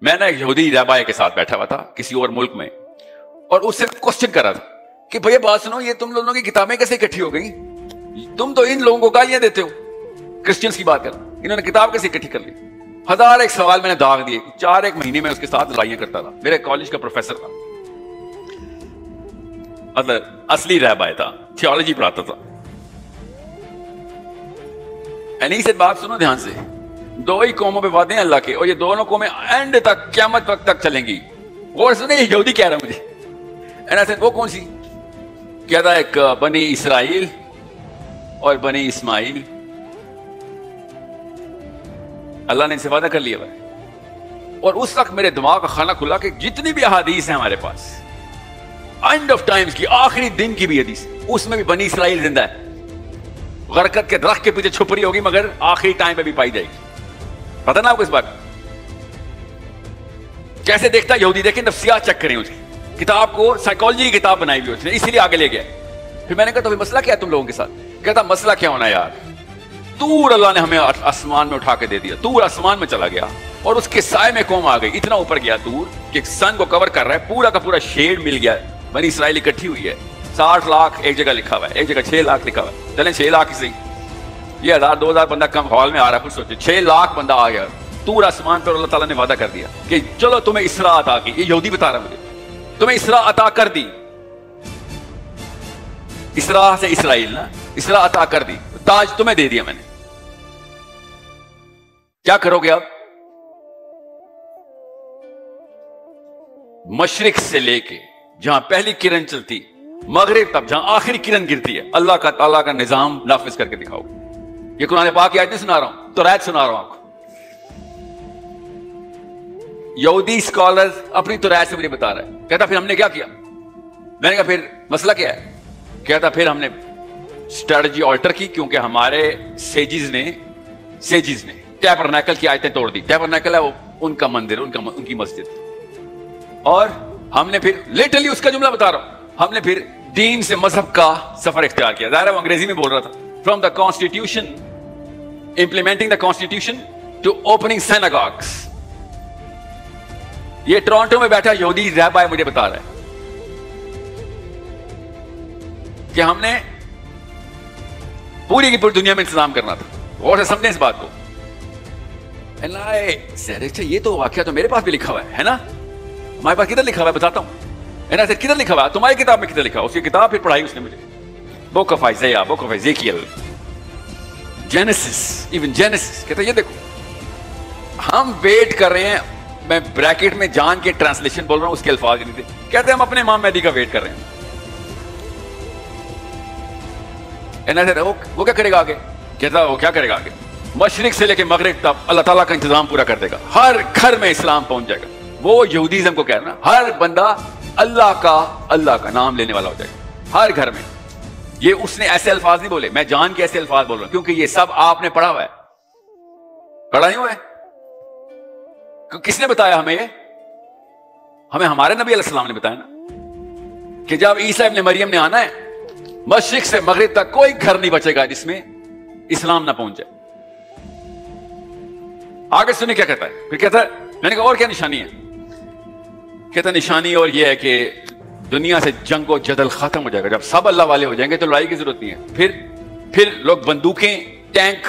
میں نے ایک یہودی رہبائے کے ساتھ بیٹھا ہوا تھا کسی اور ملک میں, اور اس سے کوشچن کر رہا تھا کہ بھیا بات سنو, یہ تم لوگوں کی کتابیں کیسے اکٹھی ہو گئی؟ تم تو ان لوگوں کو گالیاں دیتے ہو, کرسچنس کی بات کر, انہوں نے کتاب کیسے اکٹھی کر لی؟ ہزار ایک سوال میں نے داغ دیے. 4 مہینے میں اس کے ساتھ لڑائیاں کرتا تھا. میرے کالج کا پروفیسر تھا, اصلی رہبائے تھا, تھیولوجی پڑھاتا تھا. اینی سے بات سنو دھیان سے, 2 ہی قوموں پہ وعدے ہیں اللہ کے, اور یہ دونوں قومیں اینڈ تک, قیامت وقت تک چلیں گی. اور سنے, یہ یہودی کہہ رہا مجھے. اینا سے وہ کون سی؟ کیا تھا, ایک بنی اسرائیل اور بنی اسماعیل. اللہ نے ان سے وعدہ کر لیا ہے. اور اس وقت میرے دماغ کا خانہ کھلا کہ جتنی بھی احادیث ہیں ہمارے پاس, اینڈ آف ٹائمز کی, آخری دن کی بھی حدیث, اس میں بھی بنی اسرائیل زندہ ہے. غرقت کے درخت کے پیچھے چھپ رہی ہوگی مگر آخری ٹائم پہ بھی پائی جائے گی. پتہ نا آپ کو اس بات کیسے دیکھتا ہے یہودی؟ دیکھیں نفسیات چیک کریں, اس کتاب کو سائیکالوجی کی کتاب بنائی ہوئی اس نے, اسی لیے آگے لے گیا. پھر میں نے کہا تو مسئلہ کیا ہے تم لوگوں کے ساتھ؟ کہتا مسئلہ کیا ہونا یار, تور اللہ نے ہمیں آسمان میں اٹھا کے دے دیا. تور آسمان میں چلا گیا اور اس کے سائے میں قوم آ گئی. اتنا اوپر گیا تور کہ سن کو کور کر رہا ہے, پورا کا پورا شیڈ مل گیا. بنی اسرائیل اکٹھی ہوئی ہے. 60 لاکھ ایک جگہ لکھا ہوا ہے, ایک جگہ 6 لاکھ لکھا ہوا ہے. چلیں 6 لاکھ ہی صحیح, یہ 1000-2000 بندہ کم ہال میں آ رہا ہے. کچھ سوچے 6 لاکھ بندہ آ گیا. تور آسمان پر اللہ تعالیٰ نے وعدہ کر دیا کہ چلو تمہیں اسراء عطا کی. یہ یہودی بتا رہا مجھے, تمہیں اسراء عطا کر دی. اسراء سے اسرائیل نا, اسراء عطا کر دی, تاج تمہیں دے دیا میں نے. کیا کرو گے آپ؟ مشرق سے لے کے جہاں پہلی کرن چلتی, مغرب تک جہاں آخری کرن گرتی ہے, اللہ کا تعالیٰ کا نظام نافذ کر کے دکھاؤ. یہ قرآن پاک کی آیت نہیں سنا رہا ہوں, تو آیت سنا رہا ہوں آپ کو. یہودی اسکالر اپنی تورات سے مجھے بتا رہا ہے. کہتا پھر ہم نے کیا کیا؟ میں نے کہا پھر مسئلہ کیا ہے؟ کہتا پھر ہم نے اسٹریٹجی آلٹر کی, کیونکہ ہمارے سیجز نے ٹیبرنیکل کی آیتیں توڑ دی. ٹیبرنیکل ہے وہ ان کا مندر, ان کی مسجد. اور ہم نے پھر لٹرلی اس کا جملہ بتا رہا ہوں, ہم نے پھر دین سے مذہب کا سفر اختیار کیا. ظاہر ہے وہ انگریزی میں بول رہا تھا. From the constitution, implementing the constitution to opening synagogues. یہ ٹورانٹو میں بیٹھا یہودی رہبائے مجھے بتا رہا ہے کہ ہم نے پوری کی پوری دنیا میں انتظام کرنا تھا. غور سے سمجھیں اس بات کو. یہ تو واقعہ تو میرے پاس بھی لکھا ہوا ہے نا. ہمارے پاس کدھر لکھا ہوا ہے بتاتا ہوں. کدھر لکھا ہوا ہے تمہاری کتاب میں؟ کدھر لکھا ہوا؟ اس کی کتاب پھر پڑھائی اس نے مجھے. Book of Isaiah, book of Ezekiel, Genesis, even Genesis. کہتا یہ دیکھو ہم ویٹ کر رہے ہیں. میں بریکٹ میں جان کے ٹرانسلیشن بول رہا ہوں, اس کے الفاظ نہیں تھے. کہتے ہم اپنے امام مہدی کا ویٹ کر رہے ہیں. وہ کیا کرے گا آگے؟ کہتا وہ کیا کرے گا آگے؟ مشرق سے لے کے مغرب تک اللہ تعالیٰ کا انتظام پورا کر دے گا. ہر گھر میں اسلام پہنچ جائے گا. وہ یہودیزم کو کہہ رہا نا, ہر بندہ اللہ کا نام لینے والا ہو جائے گا ہر گھر میں. یہ اس نے ایسے الفاظ نہیں بولے, میں جان کے ایسے الفاظ بول رہا ہوں کیونکہ یہ سب آپ نے پڑھا ہوا ہے. پڑھا نہیں ہوا ہے؟ کس نے بتایا ہمیں؟ یہ ہمیں ہمارے نبی علیہ السلام نے بتایا نا کہ جب عیسیٰ ابن مریم نے آنا ہے, مشرق سے مغرب تک کوئی گھر نہیں بچے گا جس میں اسلام نہ پہنچ جائے. آگے سنیں کیا کہتا ہے. پھر کہتا ہے, میں نے کہا اور کیا نشانی ہے؟ کہتا نشانی اور یہ ہے کہ دنیا سے جنگ و جدل ختم ہو جائے گا. جب سب اللہ والے ہو جائیں گے تو لڑائی کی ضرورت نہیں ہے. پھر لوگ بندوقیں, ٹینک,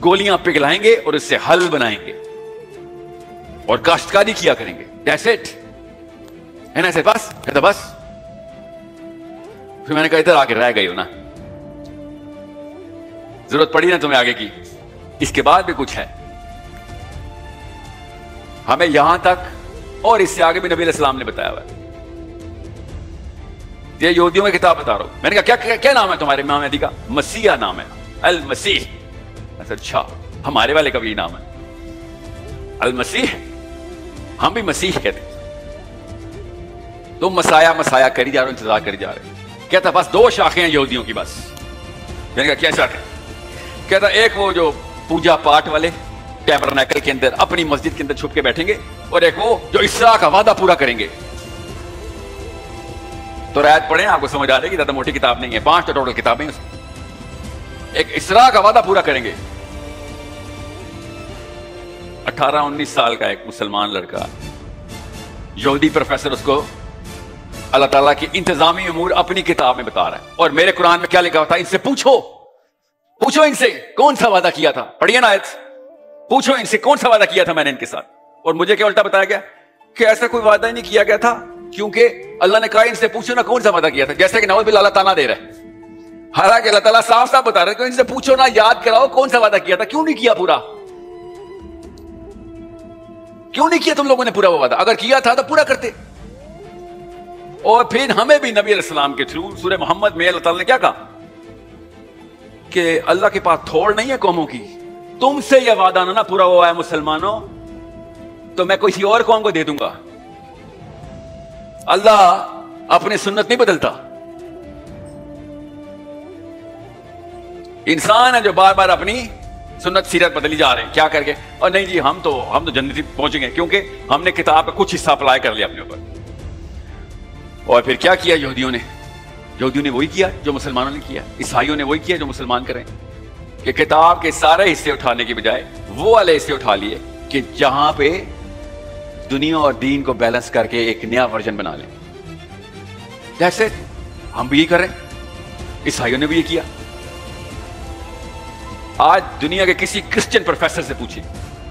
گولیاں پگھلائیں گے اور اس سے حل بنائیں گے اور کاشتکاری کیا کریں گے. That's it. ہے نا ایسے بس؟ کہتا بس. پھر میں نے کہا ادھر آ کے رہ گئی ہو نا, ضرورت پڑی نا تمہیں آگے کی. اس کے بعد بھی کچھ ہے. ہمیں یہاں تک اور اس سے آگے بھی نبی علیہ السلام نے بتایا ہوا ہے. یہ یہودیوں میں کتاب بتا رہا ہوں. میں نے کہا کیا نام ہے تمہارے امام مہدی کا؟ مسیح نام ہے, المسیح. اچھا, ہمارے والے کا بھی نام ہے المسیح. ہم بھی مسیح کہتے ہیں. تم مسایا کری جا رہے ہو, انتظار کری جا رہے ہیں. کہتا بس 2 شاخیں ہیں یہودیوں کی بس. میں نے کہا کیا شاخیں؟ کہتا ایک وہ جو پوجا پاٹ والے ٹیبرنیکل کے اندر اپنی مسجد کے اندر چھپ کے بیٹھیں گے, اور ایک وہ جو اسراء کا وعدہ پورا کریں گے. تو آیت پڑھیں, آپ کو سمجھ آ رہی ہے کہ زیادہ موٹی کتاب نہیں ہے, 5 تو ٹوٹل کتابیں اس میں. ایک اسراء کا وعدہ پورا کریں گے, 18-19 سال کا ایک مسلمان لڑکا، یہودی پروفیسر اس کو اللہ تعالیٰ کی انتظامی امور اپنی کتاب میں بتا رہا ہے، اور میرے قرآن میں کیا لکھا ہوتا ہے؟ ان سے پوچھو ان سے کون سا وعدہ کیا تھا، پڑھیے نا آیت، پوچھو ان سے کون سا وعدہ کیا تھا میں نے ان کے ساتھ. اور مجھے کیا الٹا بتایا گیا کہ ایسا کوئی وعدہ ہی نہیں کیا گیا تھا، کیونکہ اللہ نے کہا ان سے پوچھو نا کون سا وعدہ کیا تھا. جیسے کہ نعوذ باللہ اللہ تعالیٰ دے رہا ہے، حالانکہ اللہ تعالیٰ صاف صاف بتا رہا ہے کہ ان سے پوچھو نا، یاد کراؤ کون سا وعدہ کیا تھا، کیوں نہیں کیا پورا، کیوں نہیں کیا تم لوگوں نے پورا وہ وعدہ؟ اگر کیا تھا تو پورا کرتے. اور پھر ہمیں بھی نبی علیہ السلام کے تھرو سورہ محمد میں اللہ تعالیٰ نے کیا کہا کہ اللہ کے پاس تھوڑ نہیں ہے قوموں کی، تم سے یہ وعدہ نہ پورا ہوا ہے مسلمانوں تو میں کسی اور قوم کو دے دوں گا. اللہ اپنی سنت نہیں بدلتا. انسان ہے جو بار بار اپنی سنت سیرت بدلی جا رہے ہیں کیا کر کے، اور نہیں جی ہم تو جنتی پہنچ گئے کیونکہ ہم نے کتاب کا کچھ حصہ اپلائی کر لیا اپنے اوپر. اور پھر کیا کیا یہودیوں نے وہی کیا جو مسلمانوں نے کیا، عیسائیوں نے وہی کیا جو مسلمان کریں، کہ کتاب کے سارے حصے اٹھانے کی بجائے وہ والے حصے اٹھا لیے کہ جہاں پہ دنیا اور دین کو بیلنس کر کے ایک نیا ورژن بنا لیں. جیسے ہم بھی یہ کر رہے ہیں، عیسائیوں نے بھی یہ کیا. آج دنیا کے کسی کرسچن پروفیسر سے پوچھیں،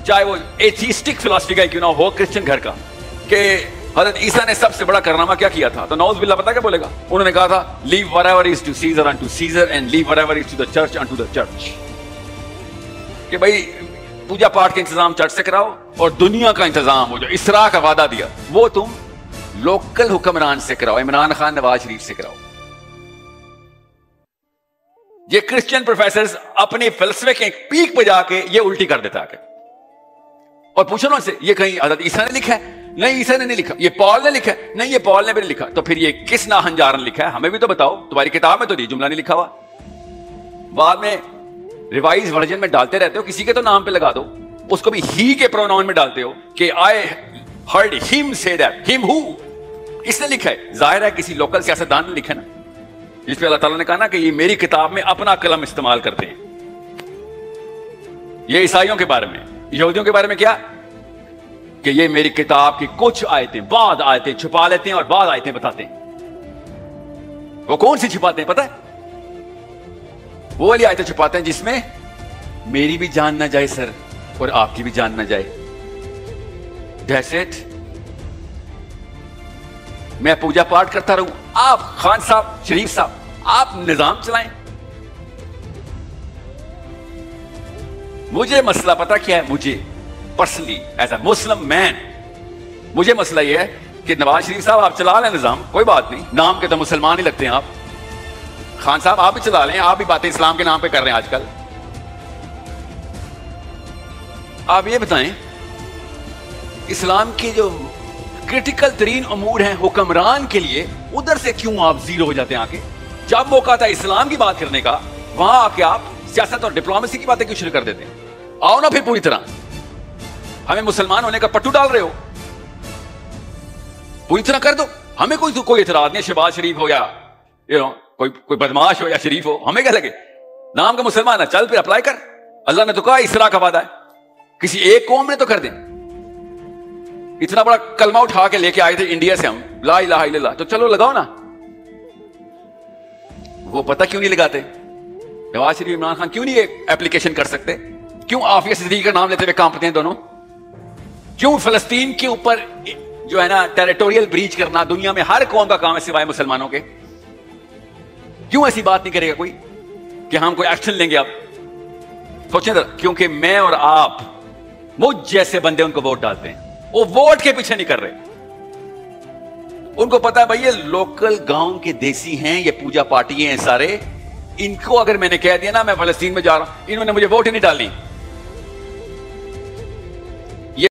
چاہے وہ ایتھیسٹک فلسفی کا کیوں نہ ہو، کرسچن گھر کا، کہ حضرت عیسیٰ نے سب سے بڑا کارنامہ کیا کیا تھا، تو نعوذ باللہ پتہ کیا بولے گا؟ انہوں نے کہا تھا لیو whatever is to Caesar unto Caesar and leave whatever is to the church unto the church. کہ بھائی پوجا پاٹ کا انتظام چرچ سے کراؤ اور دنیا کا انتظام ہو جو اسراء کا وعدہ دیا وہ تم لوکل حکمران سے کراؤ، عمران خان نواز شریف سے کراؤ. یہ کرسچن پروفیسرز اپنے فلسفے کے پیک پہ جا کے یہ الٹی کر دیتا ہے. اور پوچھو نا سے یہ کہیں حضرت عیسیٰ نے لکھا ہے؟ نہیں عیسیٰ نے نہیں لکھا. یہ پال نے لکھا ہے؟ نہیں یہ پال نے بھی نہیں لکھا. تو پھر یہ کس ناہنجار نے لکھا ہے؟ ہمیں بھی تو بتاؤ، تمہاری کتاب میں تو یہ جملہ نہیں لکھا ہوا. بعد میں ریوائز ورژن میں ڈالتے رہتے ہو، کسی کے تو نام پہ لگا دو، اس کو بھی ہی کے پروناؤن میں ڈالتے ہو کہ آئی ہرڈ ہم سے دیٹ، ہم ہو، اس نے لکھا ہے. ظاہر ہے کسی لوکل سیاستدان نے لکھا نا، جس پہ اللہ تعالیٰ نے کہا نا کہ یہ میری کتاب میں اپنا قلم استعمال کرتے ہیں. یہ عیسائیوں کے بارے میں. یہودیوں کے بارے میں کیا کہ یہ میری کتاب کی کچھ آیتیں، بعض آیتیں چھپا لیتے ہیں اور بعض آیتیں بتاتے ہیں. وہ کون سی چھپاتے ہیں پتہ ہے؟ وہ والی آیتیں چھپاتے ہیں جس میں میری بھی جان نہ جائے سر اور آپ کی بھی جان نہ جائے. That's it. میں پوجا پاٹ کرتا رہوں، آپ خان صاحب، شریف صاحب، آپ نظام چلائیں. مجھے مسئلہ پتا کیا ہے؟ مجھے پرسنلی ایز اے مسلم مین مجھے مسئلہ یہ ہے کہ نواز شریف صاحب آپ چلا لیں نظام، کوئی بات نہیں، نام کے تو مسلمان ہی لگتے ہیں آپ. خان صاحب آپ بھی چلا لیں، آپ بھی باتیں اسلام کے نام پہ کر رہے ہیں آج کل. آپ یہ بتائیں اسلام کے جو کرٹیکل ترین امور ہیں حکمران کے لیے، ادھر سے کیوں آپ زیرو ہو جاتے ہیں؟ آگے جب موقع تھا اسلام کی بات کرنے کا، وہاں آ کے آپ سیاست اور ڈپلومیسی کی باتیں کیوں شروع کر دیتے ہیں؟ آؤ نا پھر پوری طرح، ہمیں مسلمان ہونے کا پٹو ڈال رہے ہو، پوری طرح کر دو. ہمیں کوئی اعتراض نہیں، شہباز شریف ہو یا کوئی بدماش ہو یا شریف ہو، ہمیں کیا لگے، نام کا مسلمان ہے، چل پھر اپلائی کر. اللہ نے تو کہا اسراء کا وعدہ ہے، کسی ایک قوم نے تو کر دیں. اتنا بڑا کلمہ اٹھا کے لے کے آئے تھے انڈیا سے ہم، لا الہ الا اللہ، تو چلو لگاؤ نا. وہ پتہ کیوں نہیں لگاتے؟ نواز شریف عمران خان کیوں نہیں اپلیکیشن کر سکتے؟ کیوں عافیہ صدیقی کا نام لیتے ہوئے کانپتے ہیں دونوں؟ کیوں فلسطین کے اوپر جو ہے نا ٹیریٹوریل بریچ کرنا دنیا میں ہر قوم کا کام ہے سوائے مسلمانوں کے؟ کیوں ایسی بات نہیں کرے گا کوئی کہ ہم کوئی ایکشن لیں گے؟ آپ سوچیں ذرا، کیونکہ میں اور آپ مجھ جیسے بندے ان کو ووٹ ڈالتے ہیں، وہ ووٹ کے پیچھے نہیں کر رہے. ان کو پتا ہے بھائی یہ لوکل گاؤں کے دیسی ہیں، یہ پوجا پاٹی ہیں سارے، ان کو اگر میں نے کہہ دیا نا میں فلسطین میں جا رہا ہوں، انہوں نے مجھے ووٹ ہی نہیں ڈالنی.